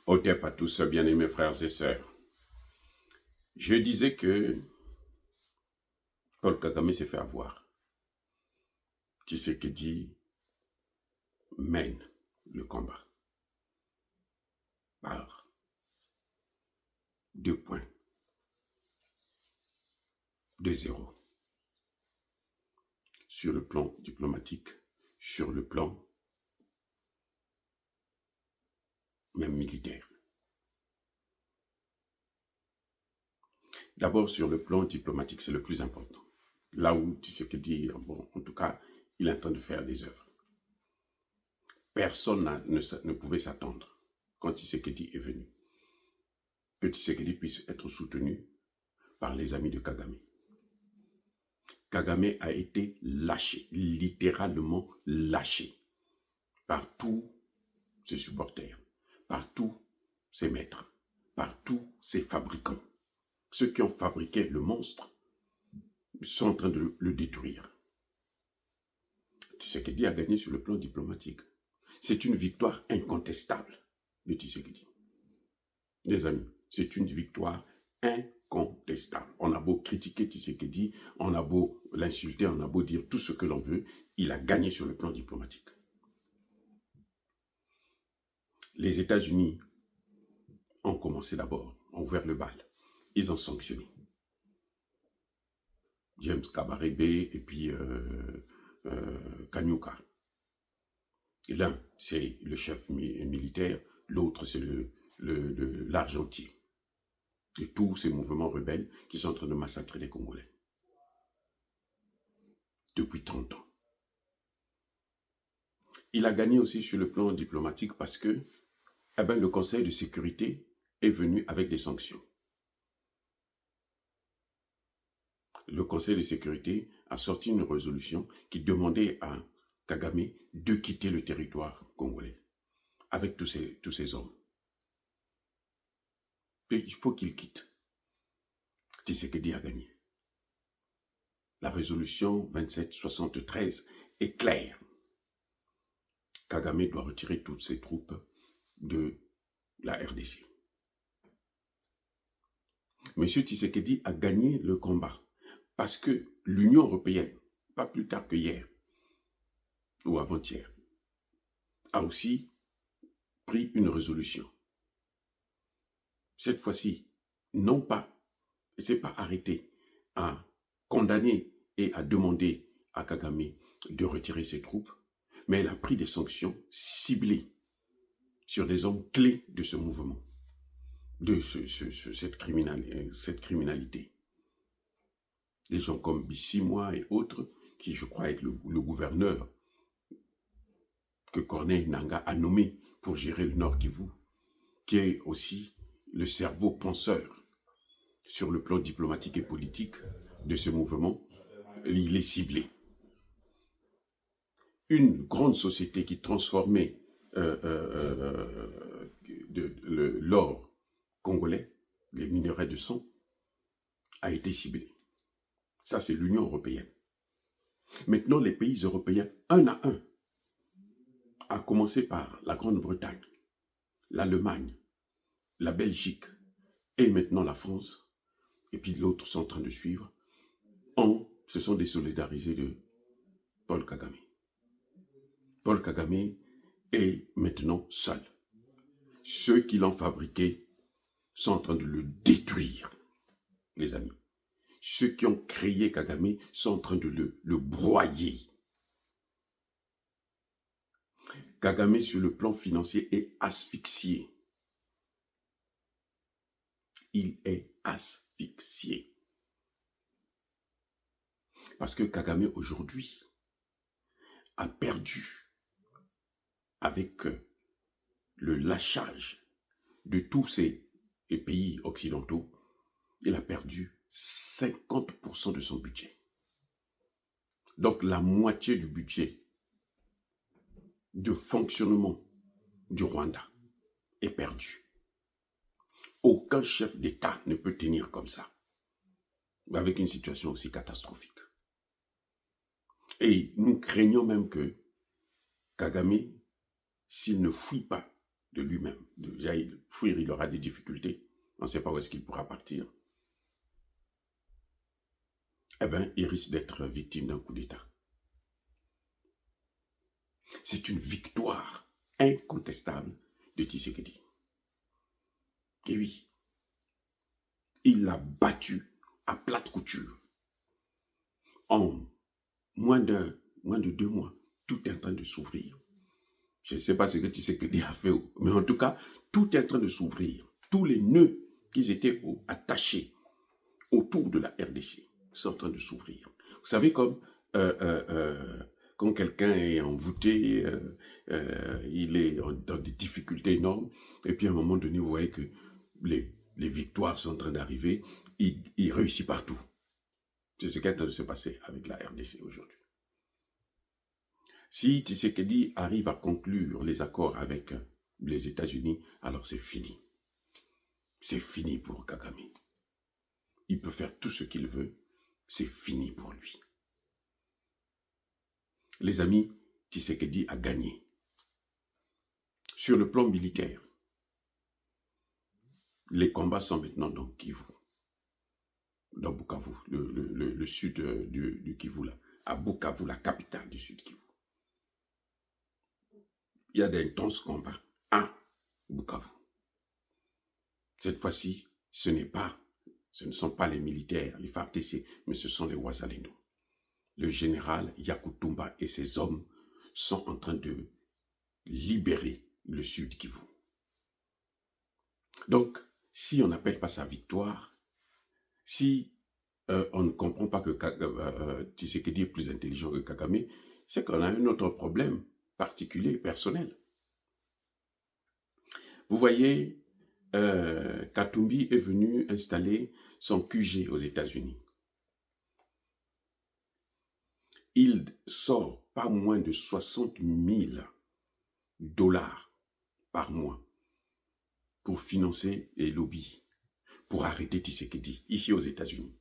Otep à tous, bien-aimés frères et sœurs. Je disais que Paul Kagame s'est fait avoir. Tshisekedi mène le combat par 2 points, 2-0. Sur le plan diplomatique, sur le plan même militaire. D'abord, sur le plan diplomatique, c'est le plus important. Là où Tshisekedi, bon, en tout cas, il est en train de faire des œuvres. Personne ne pouvait s'attendre, quand Tshisekedi est venu, que Tshisekedi puisse être soutenu par les amis de Kagame. Kagame a été lâché, littéralement lâché, par tous ses supporters, par tous ses maîtres, par tous ses fabricants. Ceux qui ont fabriqué le monstre sont en train de le détruire. Tshisekedi a gagné sur le plan diplomatique. C'est une victoire incontestable de Tshisekedi. Les amis, c'est une victoire incontestable. On a beau critiquer Tshisekedi, on a beau l'insulter, on a beau dire tout ce que l'on veut, il a gagné sur le plan diplomatique. Les États-Unis ont commencé d'abord, ont ouvert le bal. Ils ont sanctionné James Kabarebe et puis Kanyuka. L'un, c'est le chef militaire, l'autre, c'est l'argentier. De tous ces mouvements rebelles qui sont en train de massacrer les Congolais. Depuis 30 ans. Il a gagné aussi sur le plan diplomatique parce que le Conseil de sécurité est venu avec des sanctions. Le Conseil de sécurité a sorti une résolution qui demandait à Kagame de quitter le territoire congolais avec tous ces hommes. Et il faut qu'il quitte. Tshisekedi a gagné. La résolution 2773 est claire. Kagame doit retirer toutes ses troupes de la RDC. Monsieur Tshisekedi a gagné le combat parce que l'Union européenne, pas plus tard que hier ou avant-hier, a aussi pris une résolution. Cette fois-ci, non pas, il ne s'est pas arrêté à condamner et à demander à Kagame de retirer ses troupes, mais elle a pris des sanctions ciblées sur des hommes clés de ce mouvement, de cette criminalité. Des gens comme Bissimois et autres, qui je crois être le gouverneur que Corneille Nangaa a nommé pour gérer le Nord Kivu, qui est aussi le cerveau penseur sur le plan diplomatique et politique de ce mouvement, il est ciblé. Une grande société qui transformait l'or congolais, les minerais de sang, a été ciblée. Ça, c'est l'Union européenne. Maintenant, les pays européens, un à un, à commencer par la Grande-Bretagne, l'Allemagne, la Belgique et maintenant la France, et puis l'autre sont en train de suivre, se sont désolidarisés de Paul Kagame. Paul Kagame est maintenant seul. Ceux qui l'ont fabriqué sont en train de le détruire, les amis. Ceux qui ont créé Kagame sont en train de le broyer. Kagame, sur le plan financier, est asphyxié. Il est asphyxié. Parce que Kagame, aujourd'hui, a perdu, avec le lâchage de tous ces pays occidentaux, il a perdu 50% de son budget. Donc la moitié du budget de fonctionnement du Rwanda est perdu. Aucun chef d'État ne peut tenir comme ça, avec une situation aussi catastrophique. Et nous craignons même que Kagame, s'il ne fuit pas de lui-même. Déjà, fuir, il aura des difficultés. On ne sait pas où est-ce qu'il pourra partir. Eh bien, il risque d'être victime d'un coup d'État. C'est une victoire incontestable de Tshisekedi. Et oui, il l'a battu à plate couture. En moins de 2 mois, tout est en train de s'ouvrir. Je ne sais pas ce que Tshisekedi a fait, mais en tout cas, tout est en train de s'ouvrir. Tous les nœuds qui étaient attachés autour de la RDC sont en train de s'ouvrir. Vous savez, comme quand quelqu'un est envoûté, il est dans des difficultés énormes, et puis à un moment donné, vous voyez que les victoires sont en train d'arriver, il réussit partout. C'est ce qui est en train de se passer avec la RDC aujourd'hui. Si Tshisekedi arrive à conclure les accords avec les États-Unis, alors c'est fini. C'est fini pour Kagame. Il peut faire tout ce qu'il veut, c'est fini pour lui. Les amis, Tshisekedi a gagné. Sur le plan militaire, les combats sont maintenant dans Kivu, dans Bukavu, le sud du Kivu, là, à Bukavu, la capitale du sud Kivu. Il y a d'intenses combats à Bukavu. Cette fois-ci, ce ne sont pas les militaires, les FARDC, mais ce sont les Wazalendo. Le général Yakutumba et ses hommes sont en train de libérer le sud Kivu. Donc, si on n'appelle pas ça victoire, si on ne comprend pas que Tshisekedi est plus intelligent que Kagame, c'est qu'on a un autre problème particulier, personnel. Vous voyez, Katumbi est venu installer son QG aux États-Unis. Il sort pas moins de 60 000 dollars par mois pour financer les lobbies, pour arrêter Tshisekedi, ici aux États-Unis.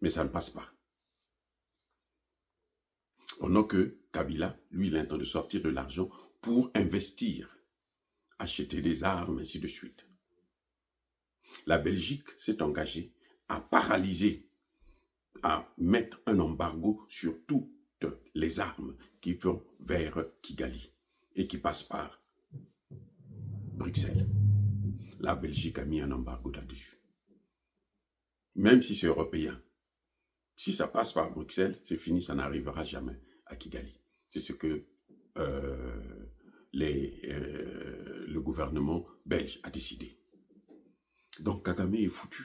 Mais ça ne passe pas. Pendant que Kabila, lui, il est en train de sortir de l'argent pour investir, acheter des armes, ainsi de suite. La Belgique s'est engagée à paralyser, à mettre un embargo sur toutes les armes qui vont vers Kigali et qui passent par Bruxelles. La Belgique a mis un embargo là-dessus. Même si c'est européen, si ça passe par Bruxelles, c'est fini, ça n'arrivera jamais à Kigali. C'est ce que le gouvernement belge a décidé. Donc Kagame est foutu.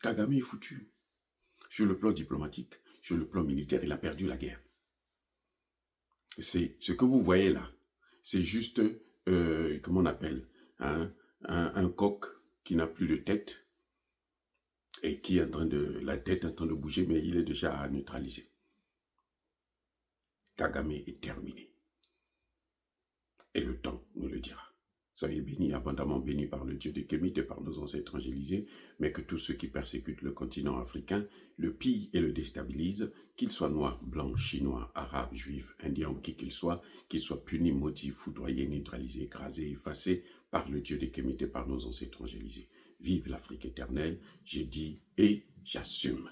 Kagame est foutu. Sur le plan diplomatique, sur le plan militaire, il a perdu la guerre. C'est ce que vous voyez là. C'est juste, comment on appelle, hein, un coq qui n'a plus de tête et qui est en train la tête est en train de bouger, mais il est déjà neutralisé. Kagame est terminé. Et le temps nous le dira. Soyez bénis, abondamment bénis par le Dieu de Kémite et par nos ancêtres angélisés, mais que tous ceux qui persécutent le continent africain le pillent et le déstabilisent, qu'ils soient noirs, blancs, chinois, arabes, juifs, indiens ou qui qu'ils soient punis, maudits, foudroyés, neutralisés, écrasés, effacés par le Dieu de Kémite et par nos ancêtres angélisés. Vive l'Afrique éternelle, j'ai dit et j'assume.